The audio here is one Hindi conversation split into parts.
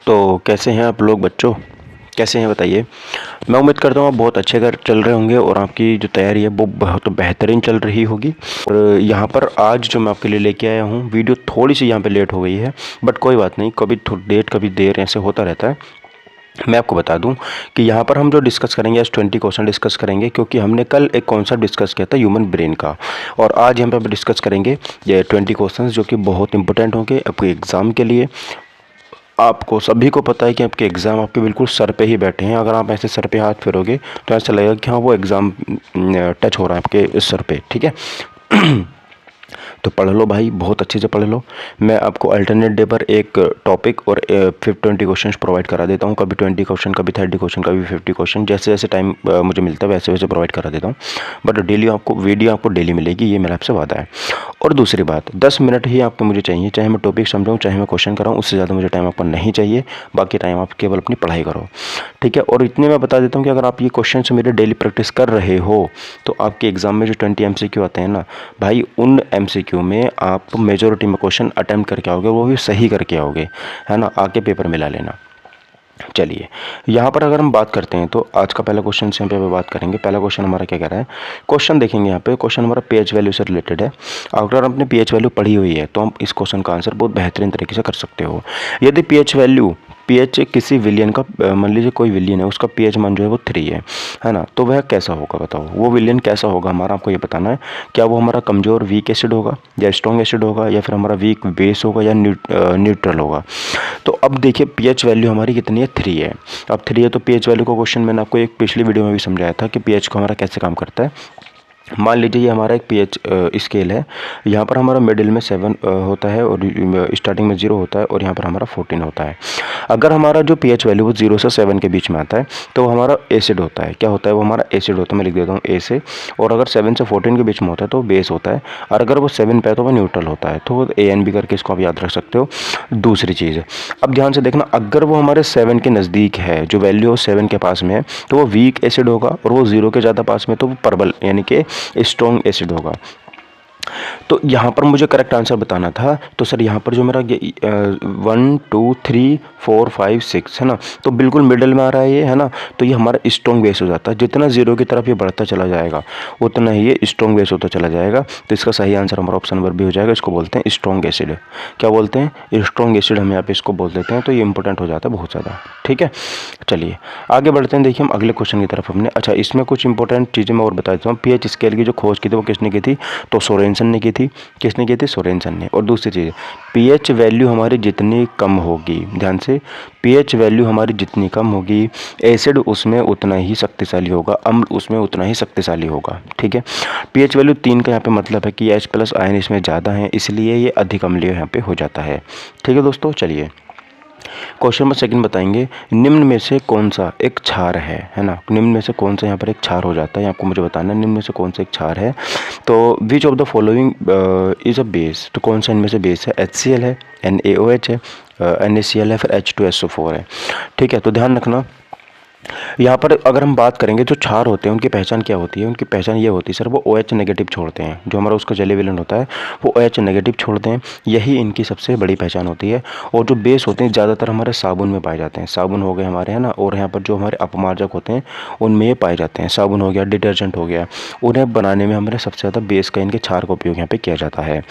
तो कैसे हैं आप लोग बच्चों? कैसे हैं बताइए। मैं उम्मीद करता हूँ आप बहुत अच्छे घर चल रहे होंगे और आपकी जो तैयारी है वो बहुत बेहतरीन चल रही होगी। और यहाँ पर आज जो मैं आपके लिए लेके आया हूँ, वीडियो थोड़ी सी यहाँ पे लेट हो गई है, बट कोई बात नहीं, कभी लेट कभी देर ऐसे होता रहता है। मैं आपको बता दूं कि यहाँ पर हम जो डिस्कस करेंगे आज 20 क्वेश्चन डिस्कस करेंगे, क्योंकि हमने कल एक कॉन्सेप्ट डिस्कस किया था ह्यूमन ब्रेन का, और आज यहाँ पे डिस्कस करेंगे ये 20 क्वेश्चंस जो कि बहुत इंपॉर्टेंट होंगे आपके एग्ज़ाम के लिए। आपको सभी को पता है कि आपके एग्ज़ाम आपके बिल्कुल सर पे ही बैठे हैं। अगर आप ऐसे सर पे हाथ फेरोगे तो ऐसा लगेगा कि हाँ वो एग्ज़ाम टच हो रहा है आपके सर पे, ठीक है। तो पढ़ लो भाई, बहुत अच्छे से पढ़ लो। मैं आपको अल्टरनेट डे पर एक टॉपिक और 20 क्वेश्चन प्रोवाइड करा देता हूँ, कभी 20 क्वेश्चन, कभी 30 क्वेश्चन, कभी 50 क्वेश्चन, जैसे जैसे टाइम मुझे मिलता है वैसे वैसे प्रोवाइड करा देता हूँ। बट डेली आपको वीडियो आपको डेली मिलेगी, ये मेरा आपसे वादा है। और दूसरी बात, 10 मिनट ही आपको मुझे चाहिए, चाहे मैं टॉपिक समझाऊँ चाहे मैं क्वेश्चन कराऊँ, उससे ज़्यादा मुझे टाइम आपको नहीं चाहिए। बाकी टाइम आप केवल अपनी पढ़ाई करो, ठीक है। और इतने मैं बता देता हूँ कि अगर आप ये क्वेश्चन से मेरे डेली प्रैक्टिस कर रहे हो तो आपके एग्ज़ाम में जो 20 MCQ आते हैं ना भाई, उन MCQ में आप मेजॉरिटी में क्वेश्चन अटेम्प्ट करके आओगे, वो भी सही करके आओगे, है ना। आके पेपर में ला लेना। चलिए, यहाँ पर अगर हम बात करते हैं तो आज का पहला क्वेश्चन से यहाँ पे बात करेंगे। पहला क्वेश्चन हमारा क्या कह रहा है, क्वेश्चन देखेंगे यहाँ पे। क्वेश्चन हमारा पीएच वैल्यू से रिलेटेड है। अगर आपने पीएच वैल्यू पढ़ी हुई है तो हम इस क्वेश्चन का आंसर बहुत बेहतरीन तरीके से कर सकते हो। यदि पीएच किसी विलियन का, मान लीजिए कोई विलियन है, उसका पीएच मान जो है वो 3 है ना, तो वह कैसा होगा बताओ। वो विलियन कैसा होगा हमारा, आपको ये बताना है। क्या वो हमारा कमज़ोर वीक एसिड होगा, या स्ट्रॉन्ग एसिड होगा, या फिर हमारा वीक बेस होगा, या न्यूट्रल होगा। तो अब देखिए पीएच वैल्यू हमारी कितनी है, 3 है। अब 3 है तो पीएच वैल्यू का क्वेश्चन मैंने आपको एक पिछली वीडियो में भी समझाया था कि पीएच को हमारा कैसे काम करता है। मान लीजिए ये हमारा एक पीएच स्केल है। यहाँ पर हमारा मिडिल में 7 होता है, और स्टार्टिंग में 0 होता है, और यहाँ पर हमारा 14 होता है। अगर हमारा जो पीएच वैल्यू वो 0 से 7 के बीच में आता है तो वो हमारा एसिड होता है। क्या होता है, वो हमारा एसिड होता है। मैं लिख देता हूँ ए से। और अगर 7 से 14 के बीच में होता है तो बेस होता है, और अगर वो 7 पे है तो वो न्यूट्रल होता है। तो ANB करके इसको आप याद रख सकते हो। दूसरी चीज़, अब ध्यान से देखना, अगर वो हमारे 7 के नज़दीक है, जो वैल्यू 7 के पास में है, तो वो वीक एसिड होगा, और वो 0 के ज़्यादा पास में तो वो प्रबल यानी कि स्ट्रॉन्ग एसिड होगा। तो यहाँ पर मुझे करेक्ट आंसर बताना था, तो सर यहाँ पर जो मेरा 1 2 3 4 5 6 है ना, तो बिल्कुल मिडल में आ रहा है ये, है ना। तो ये हमारा स्ट्रॉन्ग बेस हो जाता है। जितना 0 की तरफ ये बढ़ता चला जाएगा उतना ही ये स्ट्रॉन्ग बेस होता चला जाएगा। तो इसका सही आंसर हमारा ऑप्शन नंबर बी हो जाएगा। इसको बोलते हैं स्ट्रॉन्ग एसिड। क्या बोलते हैं, स्ट्रॉन्ग एसिड हम यहाँ पे इसको बोल देते हैं। तो ये इंपॉर्टेंट हो जाता है बहुत ज़्यादा, ठीक है। चलिए आगे बढ़ते हैं। देखिए हम अगले क्वेश्चन की तरफ हमने, अच्छा इसमें कुछ इंपॉर्टेंट चीज़ें मैं और बता देता हूँ। पीएच स्केल की जो खोज की थी वो किसने की थी, तो सोरेनसन ने की थी। किसने की थी, सोरेनसन ने। और दूसरी चीज़, पीएच वैल्यू हमारी जितनी कम होगी, ध्यान से, पीएच वैल्यू हमारी जितनी कम होगी, एसिड उसमें उतना ही शक्तिशाली होगा, अम्ल उसमें उतना ही शक्तिशाली होगा, ठीक है। पीएच वैल्यू 3 का यहाँ पे मतलब है कि H+ आयन इसमें ज़्यादा है, इसलिए ये अधिक अम्लीय यहाँ पे हो जाता है, ठीक है दोस्तों। चलिए क्वेश्चन नंबर सेकंड बताएंगे, निम्न में से कौन सा एक क्षार है ना। निम्न में से कौन सा यहाँ पर एक क्षार हो जाता है, आपको मुझे बताना है निम्न में से कौन सा एक क्षार है। तो which of the following is a base, तो कौन सा इनमें से बेस है, HCl है, NaOH है, NaCl है, फिर H2SO4 है, ठीक है। तो ध्यान रखना, यहाँ पर अगर हम बात करेंगे जो क्षार होते हैं उनकी पहचान क्या होती है। उनकी पहचान ये होती है सर, वो OH नेगेटिव छोड़ते हैं। जो हमारा उसका जलीय विलयन होता है वो OH नेगेटिव छोड़ते हैं, यही इनकी सबसे बड़ी पहचान होती है। और जो बेस होते हैं ज़्यादातर हमारे साबुन में पाए जाते हैं। साबुन हो गए हमारे, है ना, और यहाँ पर जो हमारे अपमार्जक होते हैं उनमें ये पाए जाते हैं। साबुन हो गया, डिटर्जेंट हो गया, उन्हें बनाने में हमारे सबसे ज़्यादा बेस का, इनके क्षार का उपयोग यहाँ पर किया जाता है।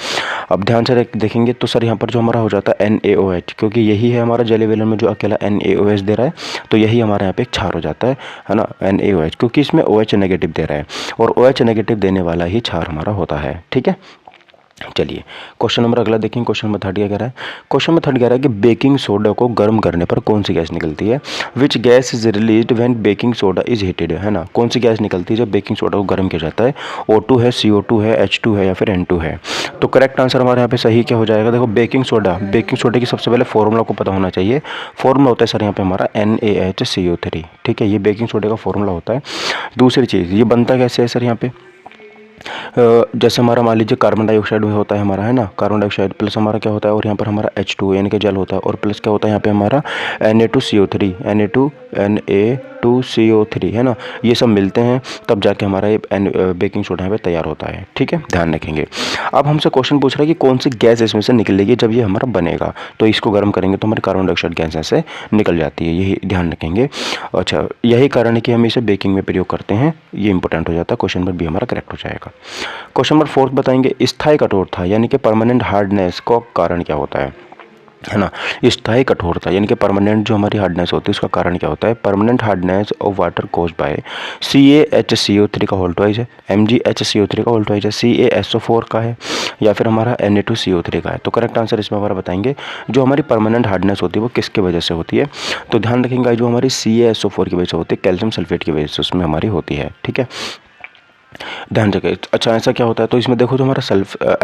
अब ध्यान से देखेंगे तो सर यहाँ पर जो हमारा हो जाता है NaOH, क्योंकि यही है हमारा जलीय विलयन में जो अकेला NaOH दे रहा है, तो यही हमारे यहाँ पे एक क्षार हो जाता है ना, NaOH, क्योंकि इसमें OH नेगेटिव दे रहा है, और OH नेगेटिव देने वाला ही क्षार हमारा होता है, ठीक है। चलिए क्वेश्चन नंबर अगला देखेंगे। क्वेश्चन नंबर 3 क्या कह रहा है, क्वेश्चन नंबर 3 कह रहा है कि बेकिंग सोडा को गर्म करने पर कौन सी गैस निकलती है। Which gas is released when baking soda is heated, है ना। कौन सी गैस निकलती है जब बेकिंग सोडा को गर्म किया जाता है। O2 है, CO2 है, H2 है, या फिर N2 है। तो करेक्ट आंसर हमारे यहाँ पे सही क्या हो जाएगा, देखो बेकिंग सोडा की सबसे पहले फॉर्मूला को पता होना चाहिए। फॉर्मूला होता है सर यहाँ पे हमारा NaHCO3, ठीक है। ये बेकिंग सोडा का फॉर्मूला होता है। दूसरी चीज़, ये बनता कैसे है सर यहाँ पे, जैसे हमारा मान लीजिए कार्बन डाइऑक्साइड में होता है हमारा, है ना, कार्बन डाइऑक्साइड प्लस हमारा क्या होता है, और यहाँ पर हमारा H2 यानी कि जल होता है, और प्लस क्या होता है यहाँ पे हमारा Na2CO3, Na2 Na2CO3 है ना, ये सब मिलते हैं तब जाके हमारा ये बेकिंग सोडा यहाँ पे तैयार होता है। ठीक है, ध्यान रखेंगे। अब हमसे क्वेश्चन पूछ रहा है कि कौन सी गैस इसमें से निकलेगी जब ये हमारा बनेगा, तो इसको गर्म करेंगे तो हमारी कार्बन डाइऑक्साइड गैस ऐसे निकल जाती है, यही ध्यान रखेंगे। अच्छा, यही कारण है कि हम इसे बेकिंग में प्रयोग करते हैं, ये इंपॉर्टेंट हो जाता है। क्वेश्चन नंबर बी हमारा करेक्ट हो जाएगा। क्वेश्चन नंबर 4 बताएंगे, स्थायी कठोरता यानी कि परमानेंट हार्डनेस का कारण क्या होता है ना। स्थायी कठोरता यानी कि परमानेंट जो हमारी हार्डनेस होती है उसका कारण क्या होता है। Permanent hardness of water cause by CaHCO3 का होल ट्वाइस है, MgHCO3 का होल ट्वाइस है, CaSO4 का है, या फिर हमारा Na2CO3 का है। तो करेक्ट आंसर इसमें हमारा बताएंगे जो हमारी परमानेंट हार्डनेस होती है वो किसकी वजह से होती है। तो ध्यान रखेंगे जो हमारी CaSO4 की वजह से होती है, कैल्शियम सल्फेट की वजह से उसमें हमारी होती है। ठीक है, ध्यान रखें। अच्छा, ऐसा क्या होता है, तो इसमें देखो जो हमारा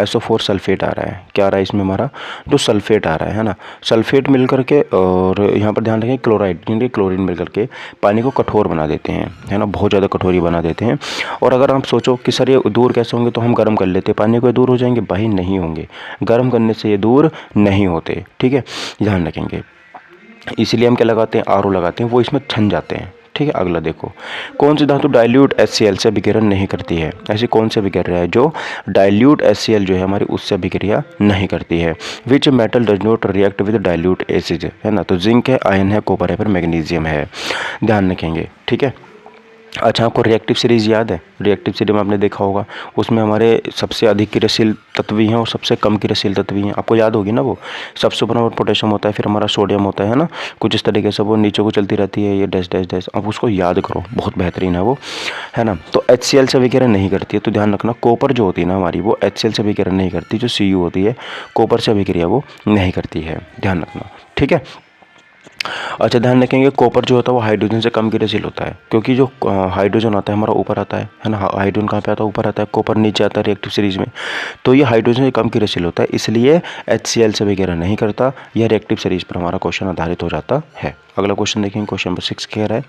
SO4 सल्फेट आ रहा है, क्या आ रहा है इसमें हमारा जो सल्फेट आ रहा है ना, सल्फेट मिल करके और यहाँ पर ध्यान रखें क्लोराइड यानी क्लोरीन मिल करके पानी को कठोर बना देते हैं, है ना, बहुत ज़्यादा कठोर ही बना देते हैं। और अगर आप सोचो कि सर ये दूर कैसे होंगे, तो हम गर्म कर लेते पानी को, दूर हो जाएंगे, भाई नहीं होंगे, गर्म करने से ये दूर नहीं होते। ठीक है, ध्यान रखेंगे। इसलिए हम क्या लगाते हैं, RO लगाते हैं, वो इसमें छन जाते हैं। ठीक है, अगला देखो, कौन सी धातु डाइल्यूट HCl से अभिक्रिया नहीं करती है। ऐसी कौन सी अभिक्रिया है जो डाइल्यूट HCl जो है हमारी उससे अभिक्रिया नहीं करती है। Which metal does not react with dilute acid, है ना, तो जिंक है, आयरन है, कॉपर है, फिर मैग्नीशियम है। ध्यान रखेंगे। ठीक है। अच्छा, आपको रिएक्टिव सीरीज़ याद है, रिएक्टिव सीरीज में आपने देखा होगा उसमें हमारे सबसे अधिक क्रियाशील तत्व भी हैं और सबसे कम क्रियाशील तत्व भी हैं, आपको याद होगी ना। वो सबसे ऊपर हमारा पोटेशियम होता है, फिर हमारा सोडियम होता है ना, कुछ इस तरीके से वो नीचे को चलती रहती है, ये डैश डैश डैश, आप उसको याद करो, बहुत बेहतरीन है वो, है ना। तो HCl से अभिक्रिया नहीं करती है, तो ध्यान रखना कॉपर जो होती है ना हमारी वो HCl से अभिक्रिया नहीं करती, जो Cu होती है कॉपर से अभिक्रिया वो नहीं करती है, ध्यान रखना। ठीक है। अच्छा, ध्यान रखेंगे कॉपर जो होता है वो हाइड्रोजन से कम क्रियाशील होता है, क्योंकि जो हाइड्रोजन आता है हमारा ऊपर आता है ना, हाइड्रोजन कहाँ पे आता है, ऊपर आता है, कॉपर नीचे आता है रिएक्टिव सीरीज में, तो ये हाइड्रोजन से कम क्रियाशील होता है, इसलिए HCl से वगैरह नहीं करता, यह रिएक्टिव सीरीज पर हमारा क्वेश्चन आधारित हो जाता है। अगला क्वेश्चन देखेंगे, क्वेश्चन नंबर 6 कह रहा है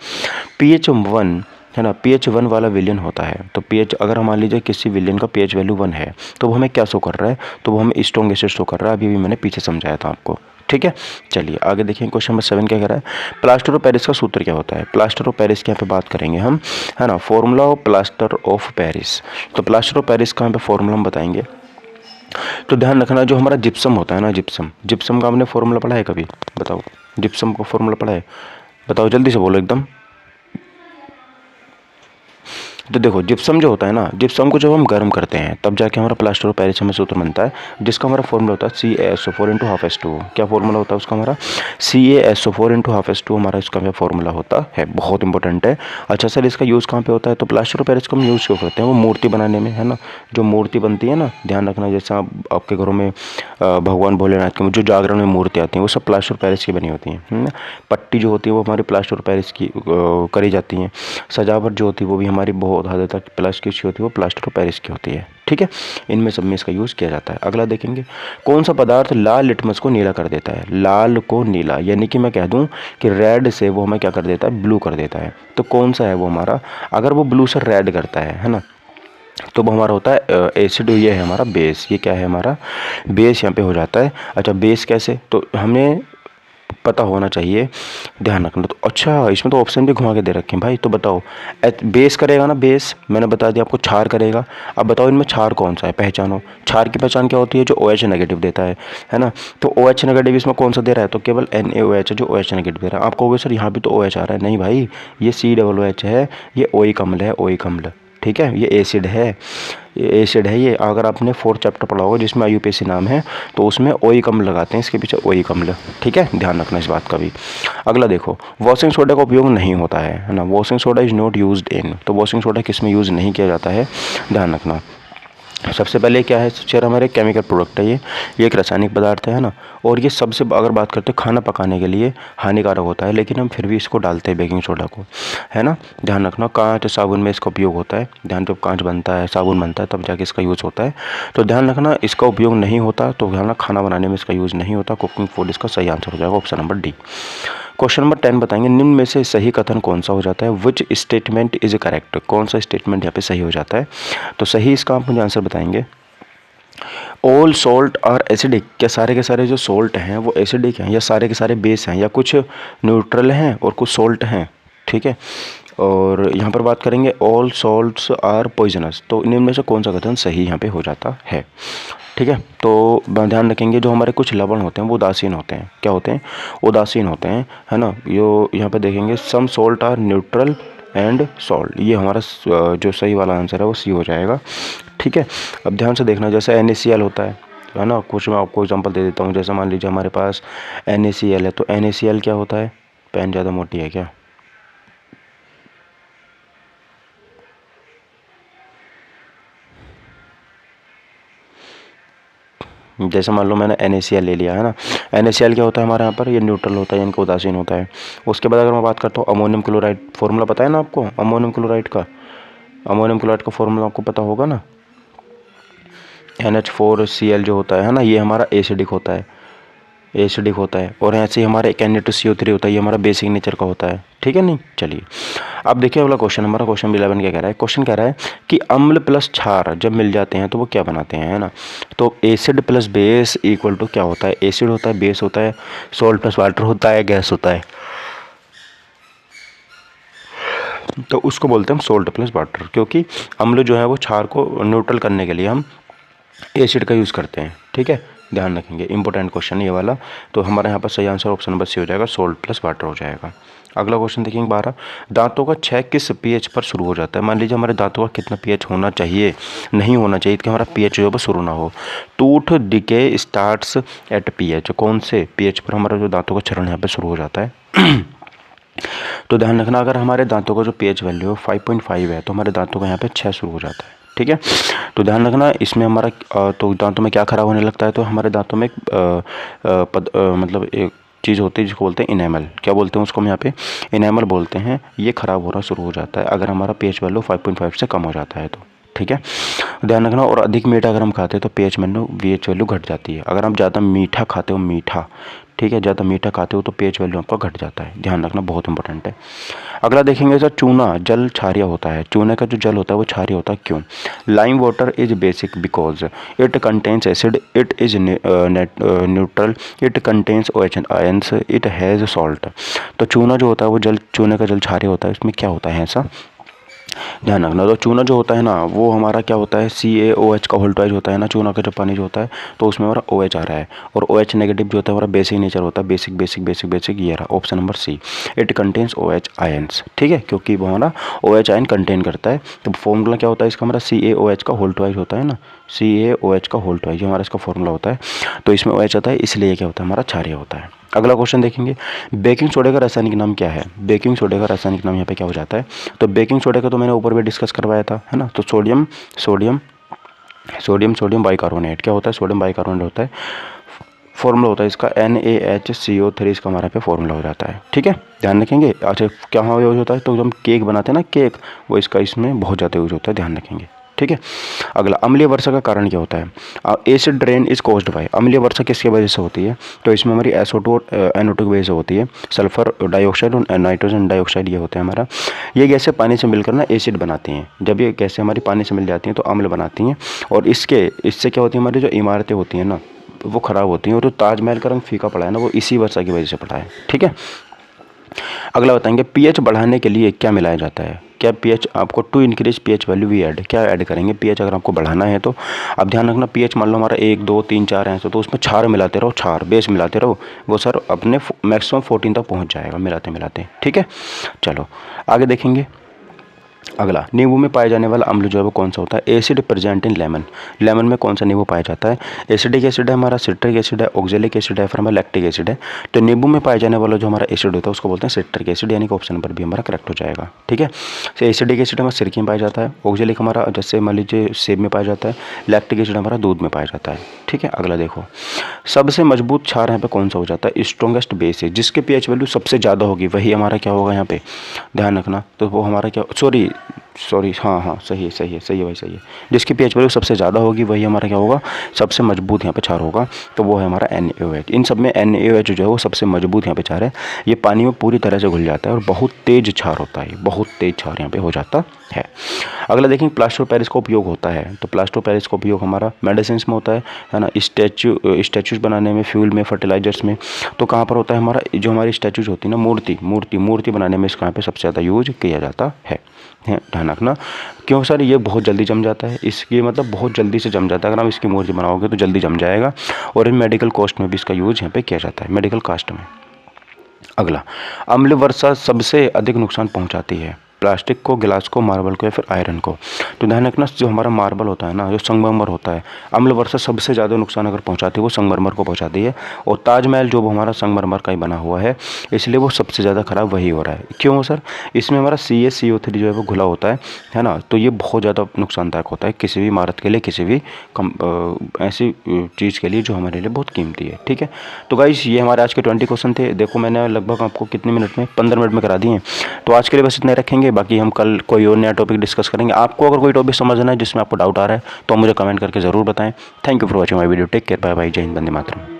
pH1 है ना, pH1 वाला विलियन होता है, तो pH अगर मान लीजिए किसी विलियन का pH वैल्यू 1 है तो वो हमें क्या शो कर रहा है, तो वो हमें स्ट्रॉन्ग एसिड शो कर रहा है, अभी भी मैंने पीछे समझाया था आपको। ठीक है, चलिए आगे देखें। क्वेश्चन नंबर 7 क्या कह रहा है, प्लास्टर ऑफ पेरिस का सूत्र क्या होता है। प्लास्टर ऑफ पेरिस के यहाँ पे बात करेंगे हम, है ना, formula of plaster of Paris. तो प्लास्टर ऑफ पेरिस का यहाँ पे फॉर्मूला हम बताएंगे। तो ध्यान रखना जो हमारा जिप्सम होता है ना, जिप्सम का आपने फॉर्मूला पढ़ा है कभी, बताओ, जिप्सम का फॉर्मूला पढ़ा है, बताओ जल्दी से बोलो एकदम। तो देखो जिप्सम जो होता है ना, जिप्सम को जब हम गर्म करते हैं तब जाके हमारा प्लास्टर ऑफ पेरिस हमें सूत्र बनता है, जिसका हमारा फॉर्मूला होता है CaSO4 × 1/2S2। क्या फॉर्मूला होता है उसका हमारा, CaSO4 × 1/2S2 हमारा इसका फॉर्मूला होता है, बहुत इंपॉर्टेंट है। अच्छा सर, इसका यूज़ कहाँ पे होता है, तो प्लास्टर ऑफ पेरिस को हम यूज़ क्यों करते हैं, वो मूर्ति बनाने में, है ना, जो मूर्ति बनती है ना, ध्यान रखना, जैसे आपके घरों में भगवान भोलेनाथ की जो जागरण में मूर्ति आती हैं वो सब प्लास्टर ऑफ पेरिस की बनी होती हैं। पट्टी जो होती है वो हमारी प्लास्टर ऑफ पेरिस की करी जाती हैं। सजावट जो होती है वो भी हमारी बहुत हद तक प्लास्टर की होती है, वो प्लास्टर ऑफ पेरिस की होती है। ठीक है, इनमें सब में इसका यूज़ किया जाता है। अगला देखेंगे, कौन सा पदार्थ लाल लिटमस को नीला कर देता है। लाल को नीला यानी कि मैं कह दूं कि रेड से वो हमें क्या कर देता है, ब्लू कर देता है। तो कौन सा है वो हमारा, अगर वो ब्लू से रेड करता है ना, तो वो हमारा होता है एसिड, ये है हमारा बेस, ये क्या है हमारा बेस यहाँ पे हो जाता है। अच्छा, बेस कैसे, तो हमें पता होना चाहिए, ध्यान रखना। तो अच्छा, इसमें तो ऑप्शन भी घुमा के दे रखे हैं भाई, तो बताओ बेस करेगा ना, बेस मैंने बता दिया आपको, क्षार करेगा। अब बताओ इनमें क्षार कौन सा है, पहचानो। क्षार की पहचान क्या होती है, जो OH नेगेटिव देता है ना, तो OH नेगेटिव इसमें कौन सा दे रहा है, तो केवल NaOH है जो OH नेगेटिव दे रहा है। आप कहोगे सर यहाँ भी तो OH आ रहा है, नहीं भाई, ये COOH है, ये ओइक अम्ल है, ओइक अम्ल। ठीक है, ये एसिड है, ये एसिड है। ये अगर आपने 4th चैप्टर पढ़ा होगा जिसमें IUPAC नाम है, तो उसमें ओइक अम्ल लगाते हैं, इसके पीछे ओइक अम्ल। ठीक है, ध्यान रखना इस बात का भी। अगला देखो, वॉशिंग सोडा का उपयोग नहीं होता है ना, washing soda is not used in, तो वॉशिंग सोडा किस में यूज़ नहीं किया जाता है, ध्यान रखना। सबसे पहले क्या है, चेहरा हमारे केमिकल प्रोडक्ट है, ये एक रासायनिक पदार्थ है ना, और ये सबसे अगर बात करते हैं खाना पकाने के लिए हानिकारक होता है, लेकिन हम फिर भी इसको डालते हैं बेकिंग सोडा को, है ना, ध्यान रखना। कांच साबुन में इसका उपयोग होता है, ध्यान, जब कांच बनता है, साबुन बनता है, तब जाके इसका यूज़ होता है, तो ध्यान रखना इसका उपयोग नहीं होता, तो ध्यान रखना खाना बनाने में इसका यूज़ नहीं होता। कुकिंग फूड इसका सही आंसर हो जाएगा, option number D. Question number 10 बताएंगे, निम्न में से सही कथन कौन सा हो जाता है, विच स्टेटमेंट इज करेक्ट, कौन सा स्टेटमेंट यहाँ पे सही हो जाता है। तो सही इसका आप मुझे आंसर बताएंगे। ऑल सॉल्ट आर एसिडिक, क्या सारे के सारे जो सॉल्ट हैं वो एसिडिक हैं, या सारे के सारे बेस हैं, या कुछ न्यूट्रल हैं और कुछ सॉल्ट हैं। ठीक है। और यहाँ पर बात करेंगे ऑल सॉल्ट्स आर पॉइजनस, तो इनमें से कौन सा कथन सही यहाँ पे हो जाता है, ठीक है। तो ध्यान रखेंगे जो हमारे कुछ लवण होते हैं वो उदासीन होते हैं, क्या होते हैं, उदासीन होते हैं, है ना। यो यहाँ पे देखेंगे some salt are neutral and salt, ये हमारा जो सही वाला आंसर है वो सी हो जाएगा, ठीक है। अब ध्यान से देखना, जैसे NaCl होता है ना, कुछ मैं आपको एग्जांपल दे देता हूँ। जैसे मान लीजिए हमारे पास NaCl है, तो NaCl क्या होता है, पेन ज़्यादा मोटी है क्या, जैसे मान लो मैंने NaCl ले लिया है ना, NaCl क्या होता है हमारे यहाँ पर, ये न्यूट्रल होता है, इनका उदासीन होता है। उसके बाद अगर मैं बात करता हूँ अमोनियम क्लोराइड, फॉर्मूला पता है ना आपको अमोनियम क्लोराइड का, अमोनियम क्लोराइड का फॉर्मूला आपको पता होगा ना, NH4Cl जो होता है ना, ये हमारा एसिडिक होता है, एसिडिक होता है। और ऐसे ही हमारा Na2CO3 होता है, ये हमारा बेसिक नेचर का होता है, ठीक है। नहीं, चलिए अब देखिए अगला क्वेश्चन, हमारा क्वेश्चन 11 क्या कह रहा है। क्वेश्चन कह रहा है कि अम्ल प्लस क्षार जब मिल जाते हैं तो वो क्या बनाते हैं, है ना। तो acid plus base equal to क्या होता है, एसिड होता है, बेस होता है, सॉल्ट प्लस वाटर होता है, गैस होता है, तो उसको बोलते हैं हम सॉल्ट प्लस वाटर, क्योंकि अम्ल जो है वो क्षार को न्यूट्रल करने के लिए हम एसिड का यूज़ करते हैं, ठीक है। ध्यान रखेंगे, इंपॉर्टेंट क्वेश्चन ये वाला। तो हमारे यहाँ पर सही आंसर ऑप्शन नंबर सी हो जाएगा, सोल्ट प्लस वाटर हो जाएगा। अगला क्वेश्चन देखेंगे 12, दांतों का क्षय किस pH पर शुरू हो जाता है। मान लीजिए हमारे दांतों का कितना pH होना चाहिए, नहीं होना चाहिए कि हमारा pH जो है वो शुरू ना हो। Tooth decay starts at pH, कौन से pH पर हमारा जो दांतों का क्षरण यहाँ पर शुरू हो जाता है। तो ध्यान रखना, अगर हमारे दांतों का जो pH वैल्यू 5.5 है तो हमारे दांतों का यहाँ पे 6 शुरू हो जाता है, ठीक है। तो ध्यान रखना इसमें हमारा तो दांतों में क्या खराब होने लगता है, तो हमारे दांतों में मतलब एक चीज़ होती है जिसको बोलते हैं इनेमल, क्या बोलते हैं उसको हम यहाँ पे इनेमल बोलते हैं, ये ख़राब होना शुरू हो जाता है अगर हमारा pH वैल्यू 5.5 से कम हो जाता है तो, ठीक है। ध्यान रखना, और अधिक मीठा अगर हम खाते हैं तो pH वैल्यू घट जाती है। अगर हम ज़्यादा मीठा खाते हो, मीठा, ठीक है, ज़्यादा मीठा खाते हो तो pH वैल्यू आपका घट जाता है, ध्यान रखना, बहुत इंपॉर्टेंट है। अगला देखेंगे सर, चूना जल क्षारीय होता है, चूने का जो जल होता है वो क्षारीय होता है, क्यों। Lime water is basic because it contains acid, it is neutral, it contains OH ions, it has salt. तो चूना जो होता है वो चूने का जल क्षारीय होता है, इसमें क्या होता है ऐसा, ध्यान रखना। तो चूना जो होता है ना वो हमारा क्या होता है, CaOH का होल्टवाइज होता है ना, चूना का जो पानी जो होता है तो उसमें हमारा OH आ रहा है, और OH नेगेटिव जो होता है हमारा बेसिक नेचर होता है, बेसिक बेसिक बेसिक बेसिक, ये रहा option number C, it contains OH ions, ठीक है, क्योंकि वो हमारा OH आयन कंटेन करता है। तो फॉर्मूला क्या होता है इसका, हमारा CaOH का होल्टवाइज होता है ना, CaOH का होल्टवाइज हमारा इसका फॉर्मूला होता है, तो इसमें OH आता है, इसलिए क्या होता है हमारा क्षारीय होता है। अगला क्वेश्चन देखेंगे, बेकिंग सोडे का रासायनिक नाम क्या है। बेकिंग सोडे का रासायनिक नाम यहाँ पे क्या हो जाता है, तो बेकिंग सोडे का तो मैंने ऊपर भी डिस्कस करवाया था, है ना। तो sodium sodium sodium sodium bicarbonate क्या होता है, सोडियम बाइकार्बोनेट होता है, फॉर्मूला होता है इसका NaHCO3, इसका हमारे पे फॉर्मूला हो जाता है, ठीक है। ध्यान रखेंगे। अच्छा क्या यूज होता है, तो जब हम केक बनाते हैं ना केक, वो इसका इसमें बहुत ज़्यादा यूज होता है, ध्यान रखेंगे, ठीक है। अगला, अम्लीय वर्षा का कारण क्या होता है। Acid rain is caused by, अम्लीय वर्षा किसकी वजह से होती है, तो इसमें हमारी SO2 और NO2 की वजह से होती है। सल्फर डाइऑक्साइड और नाइट्रोजन डाइऑक्साइड ये होते हैं हमारा, ये गैसें पानी से मिलकर ना एसिड बनाती हैं। जब ये गैसें हमारी पानी से मिल जाती हैं तो अम्ल बनाती हैं, और इससे क्या होती है, हमारी जो इमारतें होती हैं ना वो ख़राब होती हैं, और जो ताजमहल का रंग फीका पड़ा है ना वो इसी वर्षा की वजह से पड़ा है, ठीक है। अगला बताएंगे, pH बढ़ाने के लिए क्या मिलाया जाता है। क्या pH आपको to increase pH value we add, क्या ऐड करेंगे pH अगर आपको बढ़ाना है तो। अब ध्यान रखना, pH मान लो हमारा 1 2 3 4 है तो उसमें क्षार मिलाते रहो, क्षार बेस मिलाते रहो, वो सर अपने मैक्सिमम 14 तक पहुंच जाएगा मिलाते मिलाते, ठीक है। चलो आगे देखेंगे। अगला, नींबू में पाया जाने वाला अम्ल जो है वो कौन सा होता है। Acid present in lemon, lemon में कौन सा नींबू पाया जाता है। एसिडिक एसिड है हमारा, सिट्रिक एसिड है, ऑक्जेलिक एसिड है, फिर हमारा लैक्टिक एसिड है। तो नींबू में पाया जाने वाला जो हमारा एसिड होता है उसको बोलते हैं सिट्रिक एसिड, यानी कि ऑप्शन नंबर भी हमारा करेक्ट हो जाएगा, ठीक है। तो एसिडिक एसिड हमारा सिरके में पाया जाता है, ऑक्जेलिक हमारा जैसे मान लीजिए सेब में पाया जाता है, लैक्टिक एसिड हमारा दूध में पाया जाता है, ठीक है। अगला देखो, सबसे मजबूत क्षार यहाँ पे कौन सा हो जाता है। स्ट्रॉन्गेस्ट बेस है, जिसके pH वैल्यू सबसे ज़्यादा होगी वही हमारा क्या होगा यहाँ पे, ध्यान रखना। तो वो हमारा क्या, सॉरी सॉरी, हाँ सही है भाई, सही है। जिसकी पीएच वैल्यू सबसे ज़्यादा होगी वही हमारा क्या होगा, सबसे मजबूत यहाँ पे क्षार होगा। तो वो है हमारा NaOH। इन सब में NaOH जो है वो सबसे मजबूत यहाँ पे क्षार है। ये पानी में पूरी तरह से घुल जाता है और बहुत तेज क्षार होता है, बहुत तेज क्षार यहाँ पे हो जाता है। अगला देखेंगे प्लास्टर ऑफ पेरिस का उपयोग होता है। तो प्लास्टर ऑफ पेरिस का उपयोग हमारा मेडिसिन में होता है ना, स्टैचूज बनाने में, फ्यूल में, फर्टिलाइजर्स में। तो कहाँ पर होता है हमारा, जो हमारी स्टैचूज होती है ना, मूर्ति बनाने में इसका यहाँ पे सबसे ज़्यादा यूज किया जाता है। ध्यान रखना। क्यों सर, ये बहुत जल्दी जम जाता है, इसकी मतलब बहुत जल्दी से जम जाता है। अगर आप इसकी मूर्ति बनाओगे तो जल्दी जम जाएगा। और इन मेडिकल कॉस्ट में भी इसका यूज यहाँ पे किया जाता है, मेडिकल कास्ट में। अगला, अम्ल वर्षा सबसे अधिक नुकसान पहुंचाती है। प्लास्टिक को, गिलास को, मार्बल को या फिर आयरन को। तो ध्यान रखना, जो हमारा मार्बल होता है ना, जो संगमरमर होता है, अम्ल वर्षा सबसे ज़्यादा नुकसान अगर पहुंचाती है वो संगमरमर को पहुंचाती है। और ताजमहल जो हमारा संगमरमर का ही बना हुआ है, इसलिए वो सबसे ज़्यादा ख़राब वही हो रहा है। क्यों सर, इसमें हमारा CaCO3 जो है वो घुला होता है ना। तो ये बहुत ज़्यादा नुकसानदायक होता है किसी भी इमारत के लिए, किसी भी ऐसी चीज़ के लिए जो हमारे लिए बहुत कीमती है। ठीक है, तो गाइस ये हमारे आज के 20 क्वेश्चन थे। देखो मैंने लगभग आपको कितने मिनट में, 15 मिनट में करा दिए। तो आज के लिए बस इतने रखेंगे, बाकी हम कल कोई और नया टॉपिक डिस्कस करेंगे। आपको अगर कोई टॉपिक समझना है जिसमें आपको डाउट आ रहा है तो मुझे कमेंट करके ज़रूर बताएं। Thank you for watching my video. Take care, bye bye, Jai Hind, Vande Mataram.